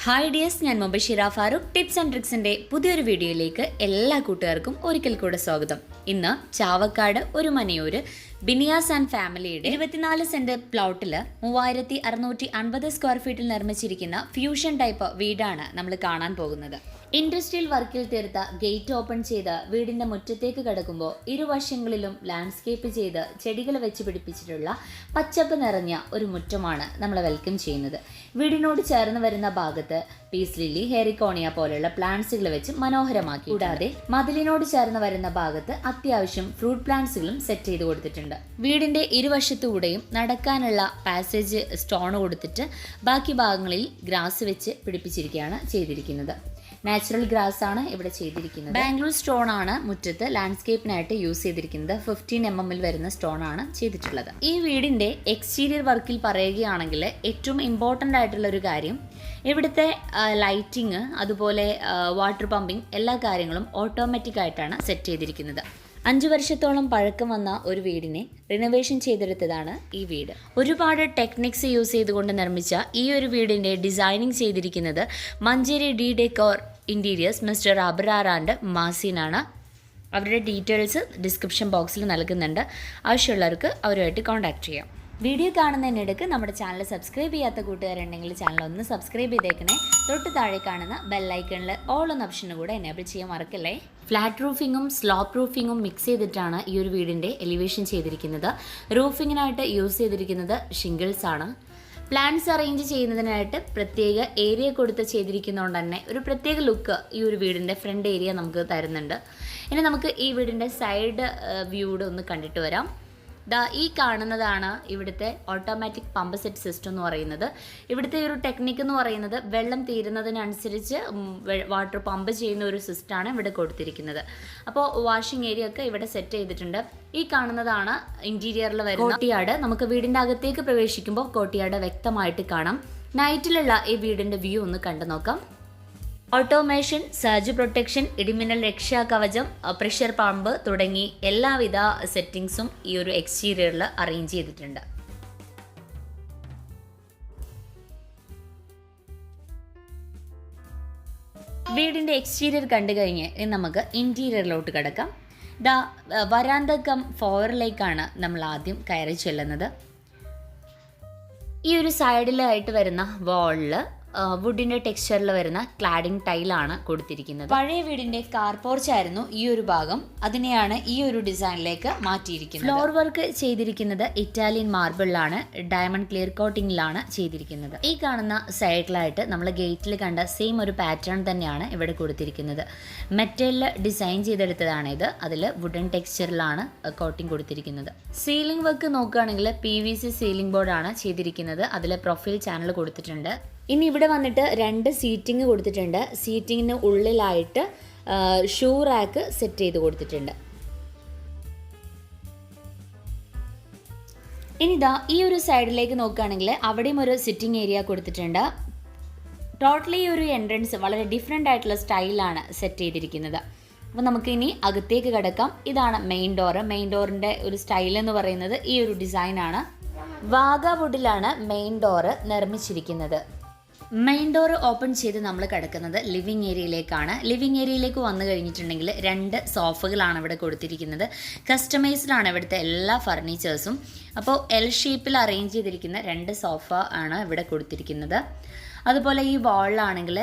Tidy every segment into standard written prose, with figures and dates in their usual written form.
Hi dears, ഞാൻ Mubashira Farooq. Tips and ട്രിക്സിൻ്റെ പുതിയൊരു വീഡിയോയിലേക്ക് എല്ലാ കൂട്ടുകാർക്കും ഒരിക്കൽ കൂടെ സ്വാഗതം. ഇന്ന് ചാവക്കാട് ഒരുമനയൂർ ബിnyas ആൻഡ് ഫാമിലിയുടെ 24 സെന്റ് പ്ലോട്ടിൽ 3650 സ്ക്വയർ ഫീറ്റിൽ നിർമ്മിച്ചിരിക്കുന്ന ഫ്യൂഷൻ ടൈപ്പ് വീടാണ് നമ്മൾ കാണാൻ പോകുന്നത്. ഇൻഡസ്ട്രിയൽ വർക്കിൽ തീർത്ത ഗേറ്റ് ഓപ്പൺ ചെയ്ത് വീടിന്റെ മുറ്റത്തേക്ക് കടക്കുമ്പോൾ ഇരുവശങ്ങളിലും ലാൻഡ്സ്കേപ്പ് ചെയ്ത് ചെടികൾ വെച്ച് പിടിപ്പിച്ചിട്ടുള്ള പച്ചപ്പ് നിറഞ്ഞ ഒരു മുറ്റമാണ് നമ്മൾ വെൽക്കം ചെയ്യുന്നത്. വീടിനോട് ചേർന്ന് വരുന്ന ഭാഗത്ത് പീസ് ലില്ലി, ഹെറിക്കോണിയ പോലെയുള്ള പ്ലാന്റ്സുകൾ വെച്ച് മനോഹരമാക്കി. കൂടാതെ മതിലിനോട് ചേർന്ന് വരുന്ന ഭാഗത്ത് അത്യാവശ്യം ഫ്രൂട്ട് പ്ലാന്റ്സുകളും സെറ്റ് ചെയ്ത് കൊടുത്തിട്ടുണ്ട്. വീടിന്റെ ഇരുവശത്തുകൂടെയും നടക്കാനുള്ള പാസേജ് സ്റ്റോൺ കൊടുത്തിട്ട് ബാക്കി ഭാഗങ്ങളിൽ ഗ്രാസ് വെച്ച് പിടിപ്പിച്ചിരിക്കുകയാണ് ചെയ്തിരിക്കുന്നത്. നാച്ചുറൽ ഗ്രാസ് ആണ് ഇവിടെ ചെയ്തിരിക്കുന്നത്. ബാംഗ്ലൂർ സ്റ്റോൺ ആണ് മുറ്റത്ത് ലാൻഡ്സ്കേപ്പിനായിട്ട് യൂസ് ചെയ്തിരിക്കുന്നത്. 15 mm വരുന്ന സ്റ്റോൺ ആണ് ചെയ്തിട്ടുള്ളത്. ഈ വീടിന്റെ എക്സ്റ്റീരിയർ വർക്കിൽ പറയുകയാണെങ്കിൽ ഏറ്റവും ഇമ്പോർട്ടൻ്റ് ആയിട്ടുള്ള ഒരു കാര്യം ഇവിടുത്തെ ലൈറ്റിങ്, അതുപോലെ വാട്ടർ പമ്പിങ്, എല്ലാ കാര്യങ്ങളും ഓട്ടോമാറ്റിക് ആയിട്ടാണ് സെറ്റ് ചെയ്തിരിക്കുന്നത്. 5 വർഷത്തോളം പഴക്കം വന്ന ഒരു വീടിനെ റിനോവേഷൻ ചെയ്തെടുത്തതാണ് ഈ വീട്. ഒരുപാട് ടെക്നിക്സ് യൂസ് ചെയ്തുകൊണ്ട് നിർമ്മിച്ച ഈ ഒരു വീടിൻ്റെ ഡിസൈനിങ് ചെയ്തിരിക്കുന്നത് Manjeri decor interiors mister Abrar and Maseen ആണ്. അവരുടെ ഡീറ്റെയിൽസ് ഡിസ്ക്രിപ്ഷൻ ബോക്സിൽ നൽകുന്നുണ്ട്. ആവശ്യമുള്ളവർക്ക് അവരുമായിട്ട് കോൺടാക്ട് ചെയ്യാം. വീഡിയോ കാണുന്നതിനിടയ്ക്ക് നമ്മുടെ ചാനൽ സബ്സ്ക്രൈബ് ചെയ്യാത്ത കൂട്ടുകാരുണ്ടെങ്കിൽ ചാനൽ ഒന്ന് സബ്സ്ക്രൈബ് ചെയ്തേക്കണേ. തൊട്ട് താഴെ കാണുന്ന ബെല്ലൈക്കണിൽ ഓൾ എന്ന ഓപ്ഷനും കൂടെ എനേബിൾ ചെയ്യാൻ മറക്കല്ലേ. ഫ്ലാറ്റ് റൂഫിങ്ങും സ്ലോപ്പ് റൂഫിങ്ങും മിക്സ് ചെയ്തിട്ടാണ് ഈ ഒരു വീടിൻ്റെ എലിവേഷൻ ചെയ്തിരിക്കുന്നത്. റൂഫിങ്ങിനായിട്ട് യൂസ് ചെയ്തിരിക്കുന്നത് ഷിംഗിൾസ് ആണ്. പ്ലാന്റ്സ് അറേഞ്ച് ചെയ്യുന്നതിനായിട്ട് പ്രത്യേക ഏരിയ കൊടുത്ത് ചെയ്തിരിക്കുന്നതുകൊണ്ട് തന്നെ ഒരു പ്രത്യേക ലുക്ക് ഈ ഒരു വീടിൻ്റെ ഫ്രണ്ട് ഏരിയ നമുക്ക് തരുന്നുണ്ട്. ഇനി നമുക്ക് ഈ വീടിൻ്റെ സൈഡ് വ്യൂടെ ഒന്ന് കണ്ടിട്ട് വരാം. ഈ കാണുന്നതാണ് ഇവിടുത്തെ ഓട്ടോമാറ്റിക് പമ്പ് സെറ്റ് സിസ്റ്റം എന്ന് പറയുന്നത്. ഇവിടുത്തെ ഒരു ടെക്നിക്ക് എന്ന് പറയുന്നത് വെള്ളം തീരുന്നതിനനുസരിച്ച് വാട്ടർ പമ്പ് ചെയ്യുന്ന ഒരു സിസ്റ്റമാണ് ഇവിടെ കൊടുത്തിരിക്കുന്നത്. അപ്പോൾ വാഷിംഗ് ഏരിയ ഒക്കെ ഇവിടെ സെറ്റ് ചെയ്തിട്ടുണ്ട്. ഈ കാണുന്നതാണ് ഇൻറ്റീരിയറിൽ വരുന്ന കോട്ടിയാട്. നമുക്ക് വീടിൻ്റെ അകത്തേക്ക് പ്രവേശിക്കുമ്പോൾ കോട്ടിയാട് വ്യക്തമായിട്ട് കാണാം. നൈറ്റിലുള്ള ഈ വീടിൻ്റെ വ്യൂ ഒന്ന് കണ്ടു നോക്കാം. ഓട്ടോമേഷൻ, സർജ് പ്രൊട്ടക്ഷൻ, ഇടിമിന്നൽ രക്ഷാ കവചം, പ്രഷർ പമ്പ് തുടങ്ങി എല്ലാവിധ സെറ്റിംഗ്സും ഈ ഒരു എക്സ്റ്റീരിയറിൽ അറേഞ്ച് ചെയ്തിട്ടുണ്ട്. വീടിൻ്റെ എക്സ്റ്റീരിയർ കണ്ടു കഴിഞ്ഞ് ഇനി നമുക്ക് ഇൻറ്റീരിയറിലോട്ട് കിടക്കാം. വരാന്ത കം ഫോയറിലേക്കാണ് നമ്മൾ ആദ്യം കയറി ചെല്ലുന്നത്. ഈ ഒരു സൈഡിലായിട്ട് വരുന്ന വാളിൽ വുഡിൻ്റെ ടെക്സ്ചറിൽ വരുന്ന ക്ലാഡിംഗ് ടൈലാണ് കൊടുത്തിരിക്കുന്നത്. പഴയ വീടിൻ്റെ കാർ പോർച്ച് ആയിരുന്നു ഈ ഒരു ഭാഗം. അതിനെയാണ് ഈ ഒരു ഡിസൈനിലേക്ക് മാറ്റിയിരിക്കുന്നത്. ഫ്ലോർ വർക്ക് ചെയ്തിരിക്കുന്നത് ഇറ്റാലിയൻ മാർബിളിലാണ്, ഡയമണ്ട് ക്ലിയർ കോട്ടിങ്ങിലാണ് ചെയ്തിരിക്കുന്നത്. ഈ കാണുന്ന സൈഡിലായിട്ട് നമ്മൾ ഗേറ്റിൽ കണ്ട സെയിം ഒരു പാറ്റേൺ തന്നെയാണ് ഇവിടെ കൊടുത്തിരിക്കുന്നത്. മെറ്റലിൽ ഡിസൈൻ ചെയ്തെടുത്തതാണ് ഇത്. അതിൽ വുഡൻ ടെക്സ്ചറിലാണ് കോട്ടിംഗ് കൊടുത്തിരിക്കുന്നത്. സീലിംഗ് വർക്ക് നോക്കുകയാണെങ്കിൽ PVC സീലിംഗ് ബോർഡാണ് ചെയ്തിരിക്കുന്നത്. അതിൽ പ്രൊഫൈൽ ചാനൽ കൊടുത്തിട്ടുണ്ട്. ഇനി ഇവിടെ വന്നിട്ട് 2 സീറ്റിംഗ് കൊടുത്തിട്ടുണ്ട്. സീറ്റിങ്ങിന് ഉള്ളിലായിട്ട് ഷൂ റാക്ക് സെറ്റ് ചെയ്ത് കൊടുത്തിട്ടുണ്ട്. ഇനി ഈ ഒരു സൈഡിലേക്ക് നോക്കുകയാണെങ്കിൽ അവിടെയും ഒരു സിറ്റിംഗ് ഏരിയ കൊടുത്തിട്ടുണ്ട്. ടോട്ടലി ഒരു എൻട്രൻസ് വളരെ ഡിഫറെൻ്റ് ആയിട്ടുള്ള സ്റ്റൈലാണ് സെറ്റ് ചെയ്തിരിക്കുന്നത്. അപ്പോൾ നമുക്ക് ഇനി അകത്തേക്ക് കിടക്കാം. ഇതാണ് മെയിൻ ഡോറ്. മെയിൻ ഡോറിൻ്റെ ഒരു സ്റ്റൈൽ എന്ന് പറയുന്നത് ഈ ഒരു ഡിസൈനാണ്. വാഗ വുഡിലാണ് മെയിൻ ഡോറ് നിർമ്മിച്ചിരിക്കുന്നത്. മെയിൻ ഡോർ ഓപ്പൺ ചെയ്ത് നമ്മൾ കിടക്കുന്നത് ലിവിങ് ഏരിയയിലേക്കാണ്. ലിവിങ് ഏരിയയിലേക്ക് വന്നു കഴിഞ്ഞിട്ടുണ്ടെങ്കിൽ 2 സോഫകളാണ് ഇവിടെ കൊടുത്തിരിക്കുന്നത്. കസ്റ്റമൈസ്ഡ് ആണ് ഇവിടുത്തെ എല്ലാ ഫർണിച്ചേഴ്സും. അപ്പോൾ L ഷേപ്പിൽ അറേഞ്ച് ചെയ്തിരിക്കുന്ന 2 സോഫ ആണ് ഇവിടെ കൊടുത്തിരിക്കുന്നത്. അതുപോലെ ഈ വാളിലാണെങ്കിൽ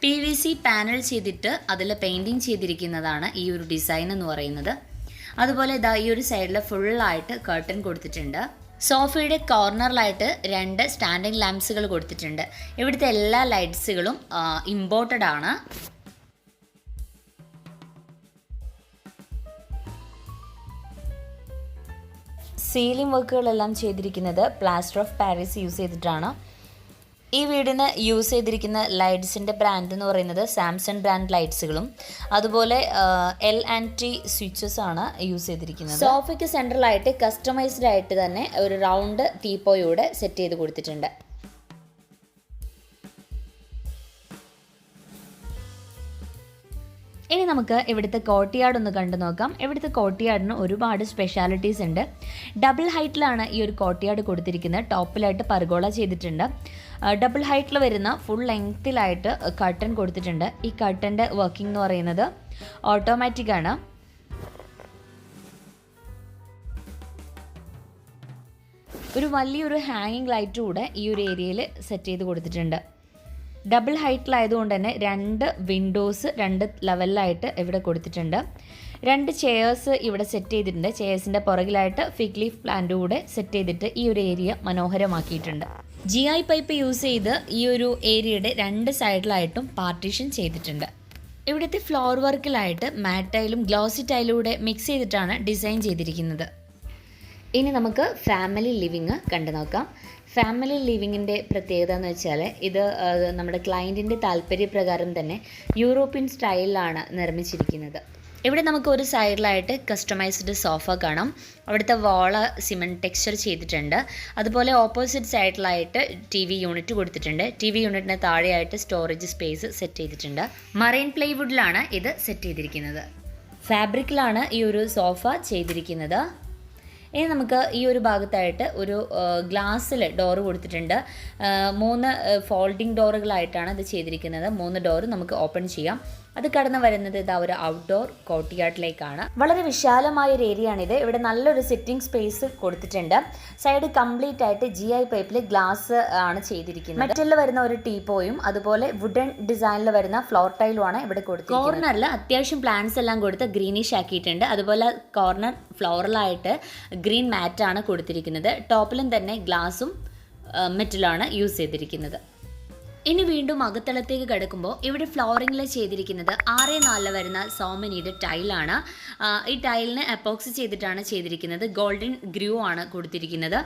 PVC പാനൽ ചെയ്തിട്ട് അതിൽ പെയിൻറ്റിങ് ചെയ്തിരിക്കുന്നതാണ് ഈ ഒരു ഡിസൈൻ എന്ന് പറയുന്നത്. അതുപോലെ ഈ ഒരു സൈഡിൽ ഫുള്ളായിട്ട് കർട്ടൻ കൊടുത്തിട്ടുണ്ട്. സോഫയുടെ കോർണറിലായിട്ട് 2 സ്റ്റാൻഡിങ് ലാംപ്സുകൾ കൊടുത്തിട്ടുണ്ട്. ഇവിടുത്തെ എല്ലാ ലൈറ്റ്സുകളും ഇമ്പോർട്ടഡ് ആണ്. സീലിംഗ് വർക്കുകളെല്ലാം ചെയ്തിരിക്കുന്നത് പ്ലാസ്റ്റർ ഓഫ് പാരീസ് യൂസ് ചെയ്തിട്ടാണ്. ഈ വീടിന് യൂസ് ചെയ്തിരിക്കുന്ന ലൈറ്റ്സിൻ്റെ ബ്രാൻഡ് എന്ന് പറയുന്നത് സാംസങ് ബ്രാൻഡ് ലൈറ്റ്സുകളും അതുപോലെ L&T സ്വിച്ചസ് ആണ് യൂസ് ചെയ്തിരിക്കുന്നത്. സോഫയ്ക്ക് സെൻട്രലായിട്ട് കസ്റ്റമൈസ്ഡ് ആയിട്ട് തന്നെ ഒരു റൗണ്ട് ടീപ്പോയൂടെ സെറ്റ് ചെയ്ത് കൊടുത്തിട്ടുണ്ട്. ഇനി നമുക്ക് ഇവിടുത്തെ കോർട്ട്യാർഡ് ഒന്ന് കണ്ടു നോക്കാം. ഇവിടുത്തെ കോർട്ട്യാർഡിന് ഒരുപാട് സ്പെഷ്യാലിറ്റീസ് ഉണ്ട്. ഡബിൾ ഹൈറ്റിലാണ് ഈ ഒരു കോർട്ട്യാർഡ് കൊടുത്തിരിക്കുന്നത്. ടോപ്പിലായിട്ട് പർഗോള ചെയ്തിട്ടുണ്ട്. ഡബിൾ ഹൈറ്റിൽ വരുന്ന ഫുൾ ലെങ്ത്തിലായിട്ട് കർട്ടൻ കൊടുത്തിട്ടുണ്ട്. ഈ കർട്ടൻ്റെ വർക്കിംഗ് എന്ന് പറയുന്നത് ഓട്ടോമാറ്റിക് ആണ്. ഒരു വലിയൊരു ഹാങ്ങിങ് ലൈറ്റ് കൂടെ ഈ ഒരു ഏരിയയിൽ സെറ്റ് ചെയ്ത് കൊടുത്തിട്ടുണ്ട്. ഡബിൾ ഹൈറ്റിലായതുകൊണ്ട് തന്നെ 2 വിൻഡോസ് 2 ലെവലിലായിട്ട് ഇവിടെ കൊടുത്തിട്ടുണ്ട്. 2 ചെയേഴ്സ് ഇവിടെ സെറ്റ് ചെയ്തിട്ടുണ്ട്. ചെയേഴ്സിൻ്റെ പുറകിലായിട്ട് ഫിഗ് ലീഫ് പ്ലാന്റ് കൂടെ സെറ്റ് ചെയ്തിട്ട് ഈ ഒരു ഏരിയ മനോഹരമാക്കിയിട്ടുണ്ട്. GI പൈപ്പ് യൂസ് ചെയ്ത് ഈ ഒരു ഏരിയയുടെ 2 സൈഡിലായിട്ടും പാർട്ടീഷൻ ചെയ്തിട്ടുണ്ട്. ഇവിടുത്തെ ഫ്ലോർ വർക്കിലായിട്ട് മാറ്റ് ടൈലും ഗ്ലോസി ടൈലും കൂടെ മിക്സ് ചെയ്തിട്ടാണ് ഡിസൈൻ ചെയ്തിരിക്കുന്നത്. ഇനി നമുക്ക് ഫാമിലി ലിവിങ് കണ്ടു നോക്കാം. ഫാമിലി ലിവിങ്ങിൻ്റെ പ്രത്യേകത എന്ന് വെച്ചാൽ ഇത് നമ്മുടെ ക്ലയൻറ്റിൻ്റെ താല്പര്യപ്രകാരം തന്നെ യൂറോപ്യൻ സ്റ്റൈലിലാണ് നിർമ്മിച്ചിരിക്കുന്നത്. ഇവിടെ നമുക്ക് ഒരു സൈഡിലായിട്ട് കസ്റ്റമൈസ്ഡ് സോഫ കാണാം. അവിടുത്തെ വാള് സിമൻറ്റ് ടെക്സ്ചർ ചെയ്തിട്ടുണ്ട്. അതുപോലെ ഓപ്പോസിറ്റ് സൈഡിലായിട്ട് TV യൂണിറ്റ് കൊടുത്തിട്ടുണ്ട്. TV യൂണിറ്റിന് താഴെയായിട്ട് സ്റ്റോറേജ് സ്പേസ് സെറ്റ് ചെയ്തിട്ടുണ്ട്. മറൈൻ പ്ലൈവുഡിലാണ് ഇത് സെറ്റ് ചെയ്തിരിക്കുന്നത്. ഫാബ്രിക്കിലാണ് ഈ ഒരു സോഫ ചെയ്തിരിക്കുന്നത്. ഇനി നമുക്ക് ഈ ഒരു ഭാഗത്തായിട്ട് ഒരു ഗ്ലാസ്സിൽ ഡോറ് കൊടുത്തിട്ടുണ്ട്. 3 ഫോൾഡിംഗ് ഡോറുകളായിട്ടാണ് ഇത് ചെയ്തിരിക്കുന്നത്. 3 ഡോറ് നമുക്ക് ഓപ്പൺ ചെയ്യാം. അത് കടന്നു വരുന്നത് ഇതാ ഒരു ഔട്ട്ഡോർ കോർട്ട്യാർഡിലേക്കാണ്. വളരെ വിശാലമായ ഒരു ഏരിയ ആണിത്. ഇവിടെ നല്ലൊരു സിറ്റിംഗ് സ്പേസ് കൊടുത്തിട്ടുണ്ട്. സൈഡ് കംപ്ലീറ്റ് ആയിട്ട് GI പൈപ്പിൽ ഗ്ലാസ് ആണ് ചെയ്തിരിക്കുന്നത്. മെറ്റലിൽ വരുന്ന ഒരു ടീപ്പോയും അതുപോലെ വുഡൻ ഡിസൈനിൽ വരുന്ന ഫ്ലോർ ടൈലും ആണ് ഇവിടെ കൊടുത്തിരിക്കുന്നത്. കോർണറിൽ അത്യാവശ്യം പ്ലാന്റ്സ് എല്ലാം കൊടുത്ത് ഗ്രീനിഷ് ആക്കിയിട്ടുണ്ട്. അതുപോലെ കോർണർ ഫ്ലോറലായിട്ട് ഗ്രീൻ മാറ്റാണ് കൊടുത്തിരിക്കുന്നത്. ടോപ്പിലും തന്നെ ഗ്ലാസും മെറ്റലാണ് യൂസ് ചെയ്തിരിക്കുന്നത്. ഇനി വീണ്ടും അകത്തളത്തേക്ക് കിടക്കുമ്പോൾ ഇവിടെ ഫ്ലോറിങ്ങിൽ ചെയ്തിരിക്കുന്നത് 6x4 വരുന്ന സോമനിയുടെ ടൈലാണ്. ഈ ടൈലിന് എപ്പോക്സി ചെയ്തിട്ടാണ് ചെയ്തിരിക്കുന്നത്. ഗോൾഡൻ ഗ്രൂ ആണ് കൊടുത്തിരിക്കുന്നത്.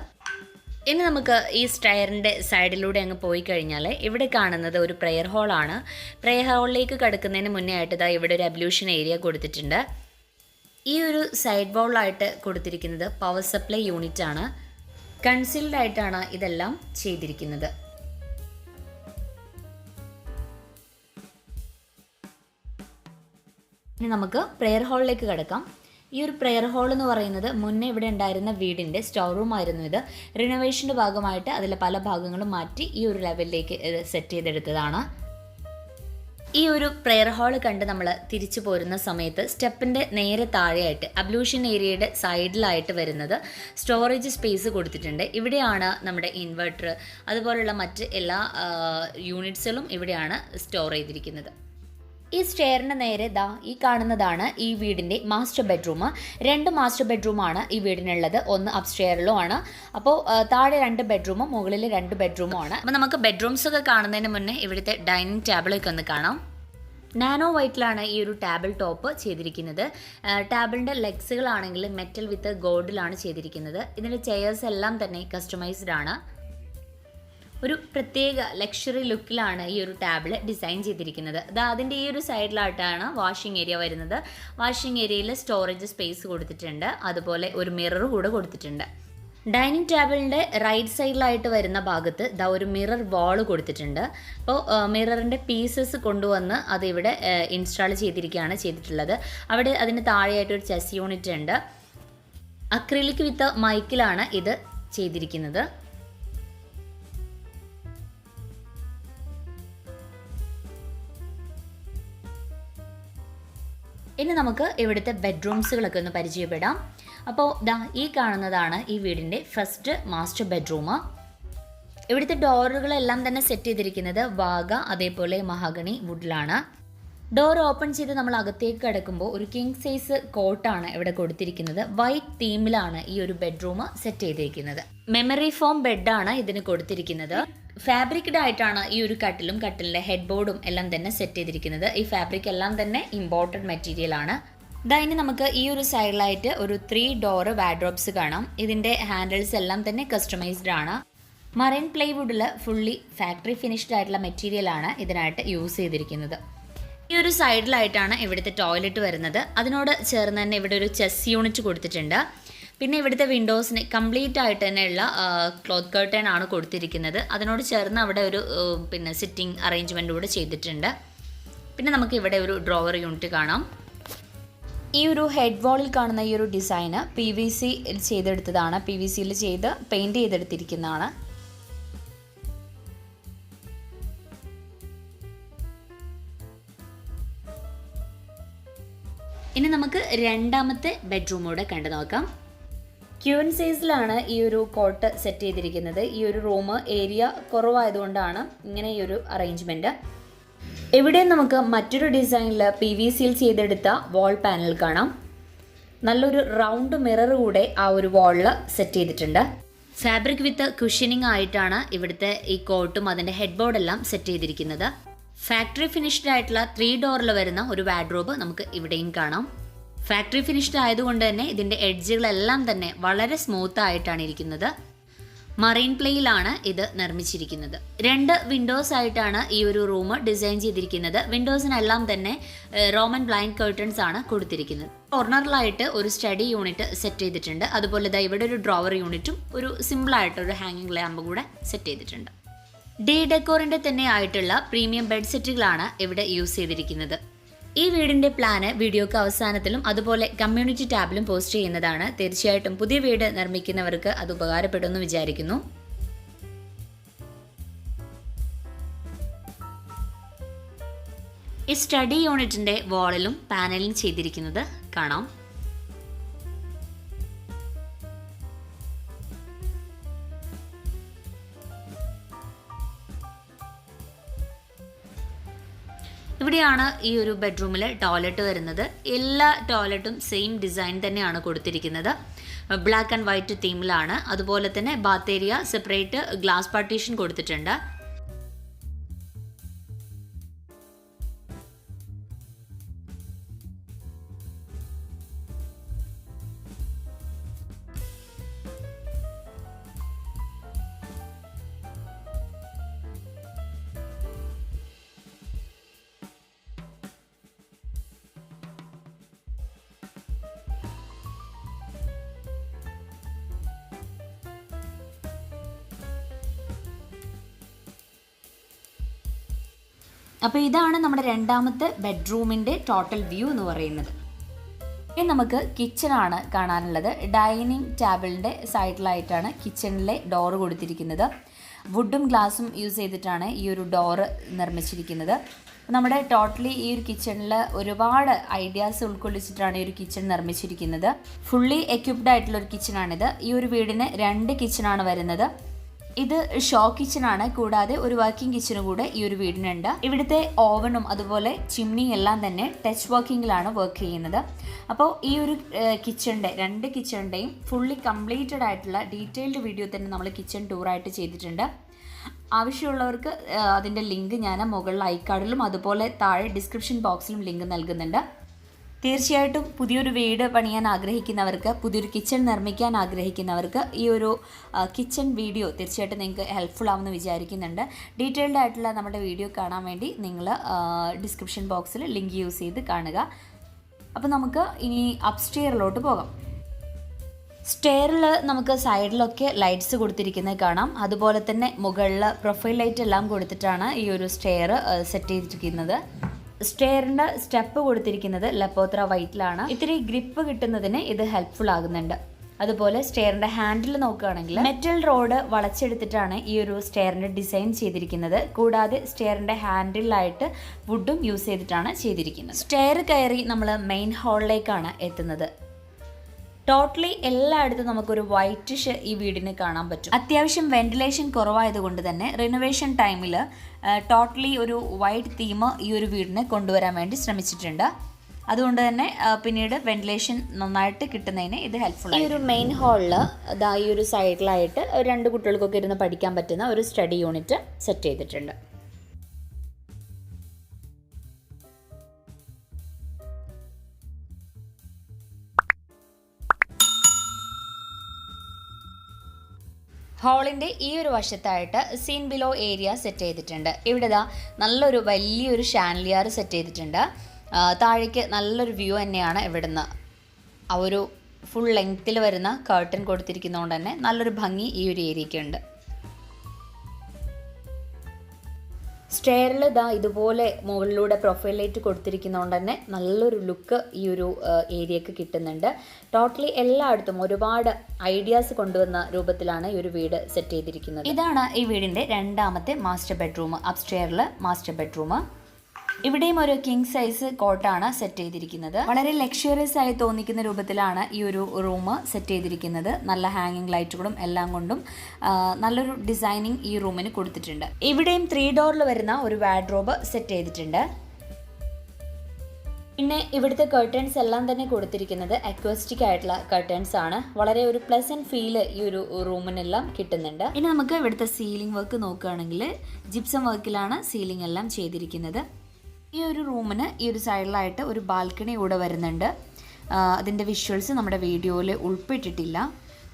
ഇനി നമുക്ക് ഈ സ്റ്റെയറിൻ്റെ സൈഡിലൂടെ അങ്ങ് പോയി കഴിഞ്ഞാൽ ഇവിടെ കാണുന്നത് ഒരു പ്രെയർ ഹോളാണ്. പ്രെയർ ഹോളിലേക്ക് കിടക്കുന്നതിന് മുന്നേ ആയിട്ട് ഇതാ ഇവിടെ ഒരു അബ്ലൂഷൻ ഏരിയ കൊടുത്തിട്ടുണ്ട്. ഈ ഒരു സൈഡ് വോളായിട്ട് കൊടുത്തിരിക്കുന്നത് പവർ സപ്ലൈ യൂണിറ്റ് ആണ്. കൺസീൽഡ് ആയിട്ടാണ് ഇതെല്ലാം ചെയ്തിരിക്കുന്നത്. ഇനി നമുക്ക് പ്രെയർ ഹാളിലേക്ക് കിടക്കാം. ഈ ഒരു പ്രെയർ ഹാൾ എന്ന് പറയുന്നത് മുന്നേ ഇവിടെ ഉണ്ടായിരുന്ന വീടിൻ്റെ സ്റ്റോർ റൂം ആയിരുന്നു. ഇത് റിനോവേഷൻ്റെ ഭാഗമായിട്ട് അതിലെ പല ഭാഗങ്ങളും മാറ്റി ഈ ഒരു ലെവലിലേക്ക് സെറ്റ് ചെയ്തെടുത്തതാണ്. ഈ ഒരു പ്രെയർ ഹാൾ കണ്ട് നമ്മൾ തിരിച്ചു പോരുന്ന സമയത്ത് സ്റ്റെപ്പിൻ്റെ നേരെ താഴെയായിട്ട് അബ്ലൂഷൻ ഏരിയയുടെ സൈഡിലായിട്ട് വരുന്നത് സ്റ്റോറേജ് സ്പേസ് കൊടുത്തിട്ടുണ്ട്. ഇവിടെയാണ് നമ്മുടെ ഇൻവെർട്ടർ അതുപോലുള്ള മറ്റ് എല്ലാ യൂണിറ്റ്സുകളും ഇവിടെയാണ് സ്റ്റോർ ചെയ്തിരിക്കുന്നത്. ഈ സ്റ്റെയറിന് നേരെ ഈ കാണുന്നതാണ് ഈ വീടിൻ്റെ മാസ്റ്റർ ബെഡ്റൂം. 2 മാസ്റ്റർ ബെഡ്റൂമാണ് ഈ വീടിനുള്ളത്. ഒന്ന് അപ്സ്റ്റെയറിലും ആണ്. അപ്പോൾ താഴെ 2 ബെഡ്റൂമും മുകളിൽ 2 ബെഡ്റൂമും ആണ്. അപ്പോൾ നമുക്ക് ബെഡ്റൂംസ് ഒക്കെ കാണുന്നതിന് മുന്നേ ഇവിടുത്തെ ഡൈനിങ് ടേബിളൊക്കെ ഒന്ന് കാണാം. നാനോ വൈറ്റിലാണ് ഈ ഒരു ടേബിൾ ടോപ്പ് ചെയ്തിരിക്കുന്നത്. ടേബിളിൻ്റെ ലെഗ്സുകളാണെങ്കിൽ മെറ്റൽ വിത്ത് ഗോൾഡിലാണ് ചെയ്തിരിക്കുന്നത്. ഇതിൻ്റെ ചെയേഴ്സ് എല്ലാം തന്നെ കസ്റ്റമൈസ്ഡ് ആണ്. ഒരു പ്രത്യേക ലക്ഷറി ലുക്കിലാണ് ഈ ഒരു ടേബിൾ ഡിസൈൻ ചെയ്തിരിക്കുന്നത്. അതിൻ്റെ ഈ ഒരു സൈഡിലായിട്ടാണ് വാഷിംഗ് ഏരിയ വരുന്നത്. വാഷിംഗ് ഏരിയയിൽ സ്റ്റോറേജ് സ്പേസ് കൊടുത്തിട്ടുണ്ട്. അതുപോലെ ഒരു മിറർ കൂടെ കൊടുത്തിട്ടുണ്ട്. ഡൈനിങ് ടേബിളിൻ്റെ റൈറ്റ് സൈഡിലായിട്ട് വരുന്ന ഭാഗത്ത് ഒരു മിറർ വാൾ കൊടുത്തിട്ടുണ്ട്. അപ്പോൾ മിററിൻ്റെ പീസസ് കൊണ്ടുവന്ന് അതിവിടെ ഇൻസ്റ്റാൾ ചെയ്തിട്ടുള്ളത്. അവിടെ അതിന് താഴെയായിട്ട് ഒരു ചെസ് യൂണിറ്റ് ഉണ്ട്. അക്രിലിക് വിത്ത് മൈക്കിലാണ് ഇത് ചെയ്തിരിക്കുന്നത്. ഇനി നമുക്ക് ഇവിടുത്തെ ബെഡ്റൂംസുകളൊക്കെ ഒന്ന് പരിചയപ്പെടാം. അപ്പോൾ ഈ കാണുന്നതാണ് ഈ വീടിൻ്റെ ഫസ്റ്റ് മാസ്റ്റർ ബെഡ്റൂം. ഇവിടുത്തെ ഡോറുകളെല്ലാം തന്നെ സെറ്റ് ചെയ്തിരിക്കുന്നത് വാഗ അതേപോലെ മഹാഗണി വുഡിലാണ്. ഡോർ ഓപ്പൺ ചെയ്ത് നമ്മൾ അകത്തേക്ക് കിടക്കുമ്പോൾ ഒരു കിങ് സൈസ് കോട്ടാണ് ഇവിടെ കൊടുത്തിരിക്കുന്നത്. വൈറ്റ് തീമിലാണ് ഈ ഒരു ബെഡ്റൂം സെറ്റ് ചെയ്തിരിക്കുന്നത്. മെമ്മറി ഫോം ബെഡാണ് ഇതിന് കൊടുത്തിരിക്കുന്നത്. ഫാബ്രിക്ഡ് ആയിട്ടാണ് ഈ ഒരു കട്ടിലിൻ്റെ ഹെഡ്ബോർഡും എല്ലാം തന്നെ സെറ്റ് ചെയ്തിരിക്കുന്നത്. ഈ ഫാബ്രിക് എല്ലാം തന്നെ ഇമ്പോർട്ടഡ് മെറ്റീരിയൽ ആണ്. ഇനി നമുക്ക് ഈ ഒരു സൈഡിലായിട്ട് ഒരു 3 ഡോർ വാർഡ്രോബ്സ് കാണാം. ഇതിൻ്റെ ഹാൻഡിൽസ് എല്ലാം തന്നെ കസ്റ്റമൈസ്ഡ് ആണ്. മറൈൻ പ്ലൈവുഡിൽ ഫുള്ളി ഫാക്ടറി ഫിനിഷ്ഡ് ആയിട്ടുള്ള മെറ്റീരിയലാണ് ഇതിനായിട്ട് യൂസ് ചെയ്തിരിക്കുന്നത്. ഈ ഒരു സൈഡിലായിട്ടാണ് ഇവിടുത്തെ ടോയ്ലറ്റ് വരുന്നത്. അതിനോട് ചേർന്ന് തന്നെ ഇവിടെ ഒരു ചെസ് യൂണിറ്റ് കൊടുത്തിട്ടുണ്ട്. പിന്നെ ഇവിടുത്തെ വിൻഡോസിന് കംപ്ലീറ്റ് ആയിട്ട് തന്നെയുള്ള ക്ലോത്ത് കർട്ടൻ ആണ് കൊടുത്തിരിക്കുന്നത്. അതിനോട് ചേർന്ന് അവിടെ ഒരു സിറ്റിംഗ് അറേഞ്ച്മെൻറ്റ് കൂടെ ചെയ്തിട്ടുണ്ട്. പിന്നെ നമുക്ക് ഇവിടെ ഒരു ഡ്രോവർ യൂണിറ്റ് കാണാം. ഈ ഒരു ഹെഡ് വാളിൽ കാണുന്ന ഈ ഒരു ഡിസൈന് PVC ചെയ്തെടുത്തതാണ്. PVCയിൽ ചെയ്ത് പെയിൻറ് ചെയ്തെടുത്തിരിക്കുന്നതാണ്. ഇനി നമുക്ക് രണ്ടാമത്തെ ബെഡ്റൂം കൂടെ കണ്ടു നോക്കാം. ക്യൂൻ സൈസിലാണ് ഈ ഒരു കോട്ട് സെറ്റ് ചെയ്തിരിക്കുന്നത്. ഈ ഒരു റൂം ഏരിയ കുറവായതുകൊണ്ടാണ് ഇങ്ങനെ ഈ ഒരു അറേഞ്ച്മെൻറ്റ്. ഇവിടെ നമുക്ക് മറ്റൊരു ഡിസൈനിൽ PVCയിൽ ചെയ്തെടുത്ത വാൾ പാനൽ കാണാം. നല്ലൊരു റൗണ്ട് മിറർ കൂടെ ആ ഒരു വാളിൽ സെറ്റ് ചെയ്തിട്ടുണ്ട്. ഫാബ്രിക് വിത്ത് കുഷനിങ് ആയിട്ടാണ് ഇവിടുത്തെ ഈ കോട്ടും അതിൻ്റെ ഹെഡ് ബോർഡെല്ലാം സെറ്റ് ചെയ്തിരിക്കുന്നത്. ഫാക്ടറി ഫിനിഷ്ഡ് ആയിട്ടുള്ള 3 ഡോറിൽ വരുന്ന ഒരു വാർഡ്രോബ് നമുക്ക് ഇവിടെയും കാണാം. ഫാക്ടറി ഫിനിഷ്ഡ് ആയതുകൊണ്ട് തന്നെ ഇതിൻ്റെ എഡ്ജുകളെല്ലാം തന്നെ വളരെ സ്മൂത്ത് ആയിട്ടാണ് ഇരിക്കുന്നത്. മറൈൻ പ്ലേയിലാണ് ഇത് നിർമ്മിച്ചിരിക്കുന്നത്. 2 വിൻഡോസ് ആയിട്ടാണ് ഈ ഒരു റൂം ഡിസൈൻ ചെയ്തിരിക്കുന്നത്. വിൻഡോസിനെല്ലാം തന്നെ റോമൻ ബ്ലൈൻഡ് കർട്ടൻസ് ആണ് കൊടുത്തിരിക്കുന്നത്. കോർണറിലായിട്ട് ഒരു സ്റ്റഡി യൂണിറ്റ് സെറ്റ് ചെയ്തിട്ടുണ്ട്. അതുപോലെ ഇവിടെ ഒരു ഡ്രോവർ യൂണിറ്റും ഒരു സിമ്പിളായിട്ട് ഒരു ഹാങ്ങിങ് ലാമ്പ് കൂടെ സെറ്റ് ചെയ്തിട്ടുണ്ട്. ഡെക്കോറിൻ്റെ തന്നെ ആയിട്ടുള്ള പ്രീമിയം ബെഡ് സെറ്റുകളാണ് ഇവിടെ യൂസ് ചെയ്തിരിക്കുന്നത്. ഈ വീടിൻ്റെ പ്ലാന് വീഡിയോക്ക് അവസാനത്തിലും അതുപോലെ കമ്മ്യൂണിറ്റി ടാബിലും പോസ്റ്റ് ചെയ്യുന്നതാണ്. തീർച്ചയായിട്ടും പുതിയ വീട് നിർമ്മിക്കുന്നവർക്ക് അത് ഉപകാരപ്പെടുമെന്ന് വിചാരിക്കുന്നു. ഈ സ്റ്റഡി യൂണിറ്റിൻ്റെ വാളിലും പാനലും ചെയ്തിരിക്കുന്നത് കാണാം. ഇവിടെയാണ് ഈ ഒരു ബെഡ്റൂമിൽ ടോയ്ലറ്റ് വരുന്നത്. എല്ലാ ടോയ്ലറ്റും സെയിം ഡിസൈൻ തന്നെയാണ് കൊടുത്തിരിക്കുന്നത്. ബ്ലാക്ക് ആൻഡ് വൈറ്റ് തീമിലാണ്. അതുപോലെ തന്നെ bath area separate glass partition കൊടുത്തിട്ടുണ്ട്. അപ്പോൾ ഇതാണ് നമ്മുടെ രണ്ടാമത്തെ ബെഡ്റൂമിൻ്റെ ടോട്ടൽ വ്യൂ എന്ന് പറയുന്നത്. ഇനി നമുക്ക് കിച്ചണാണ് കാണാനുള്ളത്. ഡൈനിങ് ടേബിളിൻ്റെ സൈഡിലായിട്ടാണ് കിച്ചണിലെ ഡോറ് കൊടുത്തിരിക്കുന്നത്. വുഡും ഗ്ലാസും യൂസ് ചെയ്തിട്ടാണ് ഈ ഒരു ഡോറ് നിർമ്മിച്ചിരിക്കുന്നത്. നമ്മുടെ ടോട്ടലി ഈ ഒരു കിച്ചണിൽ ഒരുപാട് ഐഡിയാസ് ഉൾക്കൊള്ളിച്ചിട്ടാണ് ഈ ഒരു കിച്ചൺ നിർമ്മിച്ചിരിക്കുന്നത്. ഫുള്ളി എക്യുപ്ഡ് ആയിട്ടുള്ളൊരു കിച്ചണാണിത്. ഈ ഒരു വീടിന് 2 കിച്ചണാണ് വരുന്നത്. ഇത് ഷോ കിച്ചണാണ്. കൂടാതെ ഒരു വർക്കിംഗ് കിച്ചണും കൂടെ ഈ ഒരു വീടിനുണ്ട്. ഇവിടുത്തെ ഓവനും അതുപോലെ ചിമ്നിയും എല്ലാം തന്നെ ടച്ച് വർക്കിങ്ങിലാണ് വർക്ക് ചെയ്യുന്നത്. അപ്പോൾ ഈ ഒരു കിച്ചണിൻ്റെ 2 കിച്ചണിൻ്റെയും ഫുള്ളി കംപ്ലീറ്റഡ് ആയിട്ടുള്ള ഡീറ്റെയിൽഡ് വീഡിയോ തന്നെ നമ്മൾ കിച്ചൺ ടൂറായിട്ട് ചെയ്തിട്ടുണ്ട്. ആവശ്യമുള്ളവർക്ക് അതിൻ്റെ ലിങ്ക് ഞാൻ മുകളിൽ ഐക്കാർഡിലും അതുപോലെ താഴെ ഡിസ്ക്രിപ്ഷൻ ബോക്സിലും ലിങ്ക് നൽകുന്നുണ്ട്. തീർച്ചയായിട്ടും പുതിയൊരു വീട് പണിയാൻ ആഗ്രഹിക്കുന്നവർക്ക്, പുതിയൊരു കിച്ചൺ നിർമ്മിക്കാൻ ആഗ്രഹിക്കുന്നവർക്ക് ഈ ഒരു കിച്ചൺ വീഡിയോ തീർച്ചയായിട്ടും നിങ്ങൾക്ക് ഹെൽപ്ഫുൾ ആവുമെന്ന് വിചാരിക്കുന്നുണ്ട്. ഡീറ്റെയിൽഡ് ആയിട്ടുള്ള നമ്മുടെ വീഡിയോ കാണാൻ വേണ്ടി നിങ്ങൾ ഡിസ്ക്രിപ്ഷൻ ബോക്സിൽ ലിങ്ക് യൂസ് ചെയ്ത് കാണുക. അപ്പോൾ നമുക്ക് ഇനി അപ്സ്റ്റെയറിലോട്ട് പോകാം. സ്റ്റെയറിൽ നമുക്ക് സൈഡിലൊക്കെ ലൈറ്റ്സ് കൊടുത്തിരിക്കുന്നത് കാണാം. അതുപോലെ തന്നെ മുകളിൽ പ്രൊഫൈൽ ലൈറ്റ് എല്ലാം കൊടുത്തിട്ടാണ് ഈ ഒരു സ്റ്റെയർ സെറ്റ് ചെയ്തിരിക്കുന്നത്. സ്റ്റെയറിൻ്റെ സ്റ്റെപ്പ് കൊടുത്തിരിക്കുന്നത് ലപ്പോത്ര വൈറ്റിലാണ്. ഇത്തിരി ഗ്രിപ്പ് കിട്ടുന്നതിന് ഇത് ഹെൽപ്ഫുൾ ആകുന്നുണ്ട്. അതുപോലെ സ്റ്റെയറിൻ്റെ ഹാൻഡിൽ നോക്കുകയാണെങ്കിൽ മെറ്റൽ റോഡ് വളച്ചെടുത്തിട്ടാണ് ഈ ഒരു സ്റ്റെയറിൻ്റെ ഡിസൈൻ ചെയ്തിരിക്കുന്നത്. കൂടാതെ സ്റ്റെയറിൻ്റെ ഹാൻഡിലായിട്ട് വുഡും യൂസ് ചെയ്തിട്ടാണ് ചെയ്തിരിക്കുന്നത്. സ്റ്റെയർ കയറി നമ്മൾ മെയിൻ ഹാളിലേക്കാണ് എത്തുന്നത്. ടോട്ടലി എല്ലായിടത്തും നമുക്കൊരു വൈറ്റിഷ് ഈ വീടിന് കാണാൻ പറ്റും. അത്യാവശ്യം വെന്റിലേഷൻ കുറവായതുകൊണ്ട് തന്നെ റിനോവേഷൻ ടൈമിൽ ടോട്ടലി ഒരു വൈറ്റ് തീം ഈ ഒരു വീടിന് കൊണ്ടുവരാൻ വേണ്ടി ശ്രമിച്ചിട്ടുണ്ട്. അതുകൊണ്ട് തന്നെ പിന്നീട് വെന്റിലേഷൻ നന്നായിട്ട് കിട്ടുന്നതിന് ഇത് ഹെൽപ്ഫുൾ ആണ്. ഈ ഒരു മെയിൻ ഹാളിൽ ഈ ഒരു സൈഡിലായിട്ട് 2 കുട്ടികൾക്കൊക്കെ ഇരുന്ന് പഠിക്കാൻ പറ്റുന്ന ഒരു സ്റ്റഡി യൂണിറ്റ് സെറ്റ് ചെയ്തിട്ടുണ്ട്. ഹാളിൻ്റെ ഈ ഒരു വശത്തായിട്ട് സീൻ ബിലോ ഏരിയ സെറ്റ് ചെയ്തിട്ടുണ്ട്. ഇവിടെ നല്ലൊരു വലിയൊരു ഷാൻലിയർ സെറ്റ് ചെയ്തിട്ടുണ്ട്. താഴേക്ക് നല്ലൊരു വ്യൂ തന്നെയാണ് ഇവിടുന്ന്. ആ ഒരു ഫുൾ ലെങ്ത്തിൽ വരുന്ന കർട്ടൻ കൊടുത്തിരിക്കുന്നതുകൊണ്ട് തന്നെ നല്ലൊരു ഭംഗി ഈ ഒരു ഏരിയയ്ക്ക് ഉണ്ട്. സ്റ്റെയറിൽ ഇതാ ഇതുപോലെ മുകളിലൂടെ പ്രൊഫൈൽ ലൈറ്റ് കൊടുത്തിരിക്കുന്നതുകൊണ്ട് തന്നെ നല്ലൊരു ലുക്ക് ഈ ഒരു ഏരിയക്ക് കിട്ടുന്നുണ്ട്. ടോട്ടലി എല്ലായിടത്തും ഒരുപാട് ഐഡിയാസ് കൊണ്ടുവന്ന രൂപത്തിലാണ് ഈ ഒരു വീട് സെറ്റ് ചെയ്തിരിക്കുന്നത്. ഇതാണ് ഈ വീടിൻ്റെ രണ്ടാമത്തെ മാസ്റ്റർ ബെഡ്റൂം. അപ്സ്റ്റെയറിൽ മാസ്റ്റർ ബെഡ്റൂം. ഇവിടെയും ഒരു കിങ് സൈസ് കോട്ടാണ് സെറ്റ് ചെയ്തിരിക്കുന്നത്. വളരെ ലക്ഷറിയസ് ആയി തോന്നിക്കുന്ന രൂപത്തിലാണ് ഈ ഒരു റൂം സെറ്റ് ചെയ്തിരിക്കുന്നത്. നല്ല ഹാങ്ങിങ് ലൈറ്റുകളും എല്ലാം കൊണ്ടും നല്ലൊരു ഡിസൈനിങ് ഈ റൂമിന് കൊടുത്തിട്ടുണ്ട്. ഇവിടെയും 3 ഡോറിൽ വരുന്ന ഒരു വാർഡ്രോബ് സെറ്റ് ചെയ്തിട്ടുണ്ട്. പിന്നെ ഇവിടുത്തെ കർട്ടൻസ് എല്ലാം തന്നെ കൊടുത്തിരിക്കുന്നത് അക്വസ്റ്റിക് ആയിട്ടുള്ള കർട്ടൻസ് ആണ്. വളരെ ഒരു പ്ലസന്റ് ഫീൽ ഈ ഒരു റൂമിനെല്ലാം കിട്ടുന്നുണ്ട്. ഇനി നമുക്ക് ഇവിടുത്തെ സീലിംഗ് വർക്ക് നോക്കുകയാണെങ്കിൽ ജിപ്സം വർക്കിലാണ് സീലിംഗ് എല്ലാം ചെയ്തിരിക്കുന്നത്. ഈ ഒരു റൂമിന് ഈ ഒരു സൈഡിലായിട്ട് ഒരു ബാൽക്കണി കൂടെ വരുന്നുണ്ട്. അതിൻ്റെ വിഷ്വൽസ് നമ്മുടെ വീഡിയോയിൽ ഉൾപ്പെട്ടിട്ടില്ല.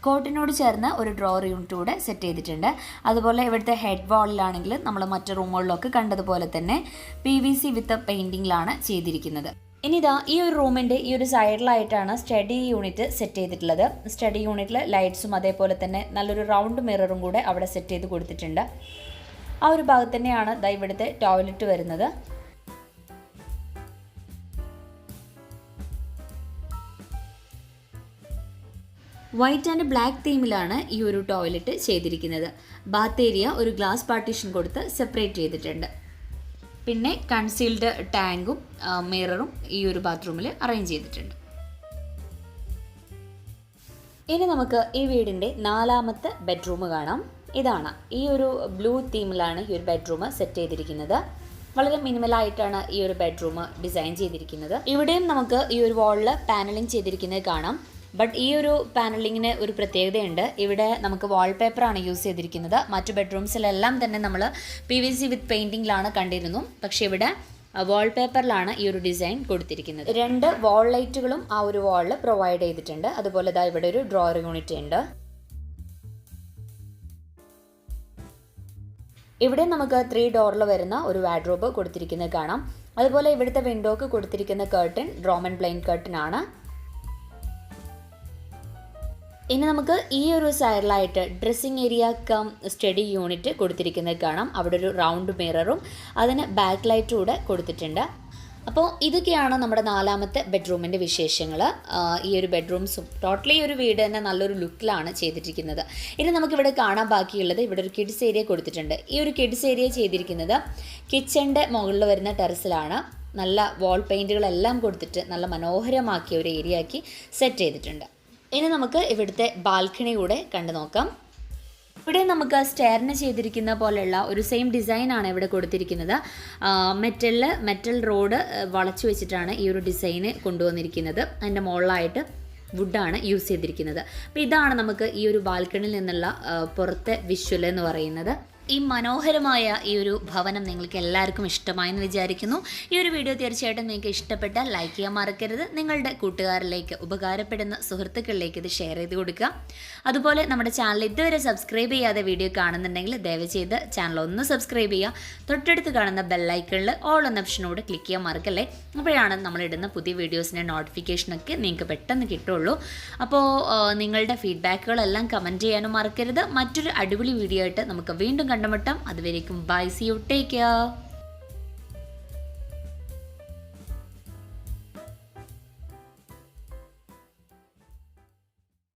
കോട്ടിനോട് ചേർന്ന് ഒരു ഡ്രോവർ യൂണിറ്റ് കൂടെ സെറ്റ് ചെയ്തിട്ടുണ്ട്. അതുപോലെ ഇവിടുത്തെ ഹെഡ് വാളിലാണെങ്കിൽ നമ്മൾ മറ്റു റൂമുകളിലൊക്കെ കണ്ടതുപോലെ തന്നെ PVC വിത്ത് പെയിൻറ്റിങ്ങിലാണ് ചെയ്തിരിക്കുന്നത്. ഇനി ഇതാ ഈ ഒരു റൂമിൻ്റെ ഈ ഒരു സൈഡിലായിട്ടാണ് സ്റ്റഡി യൂണിറ്റ് സെറ്റ് ചെയ്തിട്ടുള്ളത്. സ്റ്റഡി യൂണിറ്റിൽ ലൈറ്റ്സും അതേപോലെ തന്നെ നല്ലൊരു റൗണ്ട് മിററും കൂടെ അവിടെ സെറ്റ് ചെയ്ത് കൊടുത്തിട്ടുണ്ട്. ആ ഒരു ഭാഗത്ത് തന്നെയാണ് ദാ ഇവിടുത്തെ ടോയ്ലറ്റ് വരുന്നത്. വൈറ്റ് ആൻഡ് ബ്ലാക്ക് തീമിലാണ് ഈ ഒരു ടോയ്ലറ്റ് ചെയ്തിരിക്കുന്നത്. ബാത്ത് ഏരിയ ഒരു ഗ്ലാസ് പാർട്ടീഷൻ കൊടുത്ത് സെപ്പറേറ്റ് ചെയ്തിട്ടുണ്ട്. പിന്നെ കൺസീൽഡ് ടാങ്കും മിററും ഈ ഒരു ബാത്റൂമിൽ അറേഞ്ച് ചെയ്തിട്ടുണ്ട്. ഇനി നമുക്ക് ഈ വീടിൻ്റെ 4ാമത്തെ ബെഡ്റൂം കാണാം. ഇതാണ് ഈ ഒരു ബ്ലൂ തീമിലാണ് ഈ ഒരു ബെഡ്റൂം സെറ്റ് ചെയ്തിരിക്കുന്നത്. വളരെ മിനിമലായിട്ടാണ് ഈ ഒരു ബെഡ്റൂം ഡിസൈൻ ചെയ്തിരിക്കുന്നത്. ഇവിടെയും നമുക്ക് ഈ ഒരു വാളിൽ പാനലിംഗ് ചെയ്തിരിക്കുന്നത് കാണാം. ബട്ട് ഈ ഒരു പാനലിങ്ങിന് ഒരു പ്രത്യേകതയുണ്ട്. ഇവിടെ നമുക്ക് വാൾപേപ്പറാണ് യൂസ് ചെയ്തിരിക്കുന്നത്. മറ്റു ബെഡ്റൂംസിലെല്ലാം തന്നെ നമ്മൾ PVC വിത്ത് പെയിൻറ്റിങ്ങിലാണ് കണ്ടിരുന്നു. പക്ഷേ ഇവിടെ വാൾപേപ്പറിലാണ് ഈ ഒരു ഡിസൈൻ കൊടുത്തിരിക്കുന്നത്. 2 വാൾ ലൈറ്റുകളും ആ ഒരു വാളിൽ പ്രൊവൈഡ് ചെയ്തിട്ടുണ്ട്. അതുപോലെ ഇതാ ഇവിടെ ഒരു ഡ്രോവർ യൂണിറ്റ് ഉണ്ട്. ഇവിടെ നമുക്ക് 3 ഡോറിൽ വരുന്ന ഒരു വാർഡ്രോബ് കൊടുത്തിരിക്കുന്നത് കാണാം. അതുപോലെ ഇവിടുത്തെ വിൻഡോക്ക് കൊടുത്തിരിക്കുന്ന കർട്ടൻ റോമൻ പ്ലെയിൻ കർട്ടൻ ആണ്. ഇനി നമുക്ക് ഈ ഒരു സൈഡിലായിട്ട് dressing area cum study unit കൊടുത്തിരിക്കുന്നത് കാണാം. അവിടെ ഒരു റൗണ്ട് മിററും അതിന് ബാക്ക് ലൈറ്റും കൂടെ കൊടുത്തിട്ടുണ്ട്. അപ്പോൾ ഇതൊക്കെയാണ് നമ്മുടെ 4ാമത്തെ ബെഡ്റൂമിൻ്റെ വിശേഷങ്ങൾ. ഈ ഒരു ബെഡ്റൂംസും ടോട്ടലി ഒരു വീട് തന്നെ നല്ലൊരു ലുക്കിലാണ് ചെയ്തിരിക്കുന്നത്. ഇനി നമുക്കിവിടെ കാണാൻ ബാക്കിയുള്ളത് ഇവിടെ ഒരു കിഡ്സ് ഏരിയ കൊടുത്തിട്ടുണ്ട്. ഈ ഒരു കിഡ്സ് ഏരിയ ചെയ്തിരിക്കുന്നത് കിച്ചണിൻ്റെ മുകളിൽ വരുന്ന ടെറസിലാണ്. നല്ല വാൾ പെയിൻറ്റുകളെല്ലാം കൊടുത്തിട്ട് നല്ല മനോഹരമാക്കിയ ഒരു ഏരിയ ആക്കി സെറ്റ് ചെയ്തിട്ടുണ്ട്. ഇനി നമുക്ക് ഇവിടുത്തെ ബാൽക്കണി കൂടെ കണ്ടു നോക്കാം. ഇവിടെ നമുക്ക് സ്റ്റെയറിന് ചെയ്തിരിക്കുന്ന പോലെയുള്ള ഒരു സെയിം ഡിസൈനാണ് ഇവിടെ കൊടുത്തിരിക്കുന്നത്. മെറ്റൽ റോഡ് വളച്ചു വെച്ചിട്ടാണ് ഈ ഒരു ഡിസൈന് കൊണ്ടുവന്നിരിക്കുന്നത്. അതിൻ്റെ മുകളിലായിട്ട് വുഡാണ് യൂസ് ചെയ്തിരിക്കുന്നത്. അപ്പോൾ ഇതാണ് നമുക്ക് ഈ ഒരു ബാൽക്കണിയിൽ നിന്നുള്ള പുറത്തെ വിഷ്വൽ എന്ന് പറയുന്നത്. ഈ മനോഹരമായ ഈ ഒരു ഭവനം നിങ്ങൾക്ക് എല്ലാവർക്കും ഇഷ്ടമായെന്ന് വിചാരിക്കുന്നു. ഈ ഒരു വീഡിയോ തീർച്ചയായിട്ടും നിങ്ങൾക്ക് ഇഷ്ടപ്പെട്ടാൽ ലൈക്ക് ചെയ്യാൻ മറക്കരുത്. നിങ്ങളുടെ കൂട്ടുകാരിലേക്ക് ഉപകാരപ്പെടുന്ന സുഹൃത്തുക്കളിലേക്ക് ഇത് ഷെയർ ചെയ്ത് കൊടുക്കുക. അതുപോലെ നമ്മുടെ ചാനൽ ഇതുവരെ സബ്സ്ക്രൈബ് ചെയ്യാതെ വീഡിയോ കാണുന്നുണ്ടെങ്കിൽ ദയവ് ചെയ്ത് ചാനൽ ഒന്ന് സബ്സ്ക്രൈബ് ചെയ്യുക. തൊട്ടടുത്ത് കാണുന്ന ബെല്ലൈക്കണിൽ ഓൾ എന്ന ഓപ്ഷനോട് ക്ലിക്ക് ചെയ്യാൻ മറക്കല്ലേ. അപ്പോഴാണ് നമ്മളിടുന്ന പുതിയ വീഡിയോസിൻ്റെ നോട്ടിഫിക്കേഷനൊക്കെ നിങ്ങൾക്ക് പെട്ടെന്ന് കിട്ടുള്ളൂ. അപ്പോൾ നിങ്ങളുടെ ഫീഡ്ബാക്കുകളെല്ലാം കമൻറ്റ് ചെയ്യാനും മറക്കരുത്. മറ്റൊരു അടിപൊളി വീഡിയോ ആയിട്ട് നമുക്ക് വീണ്ടും കണ്ടുമുട്ടാം. അതുവരേക്കും bye, see you, take care.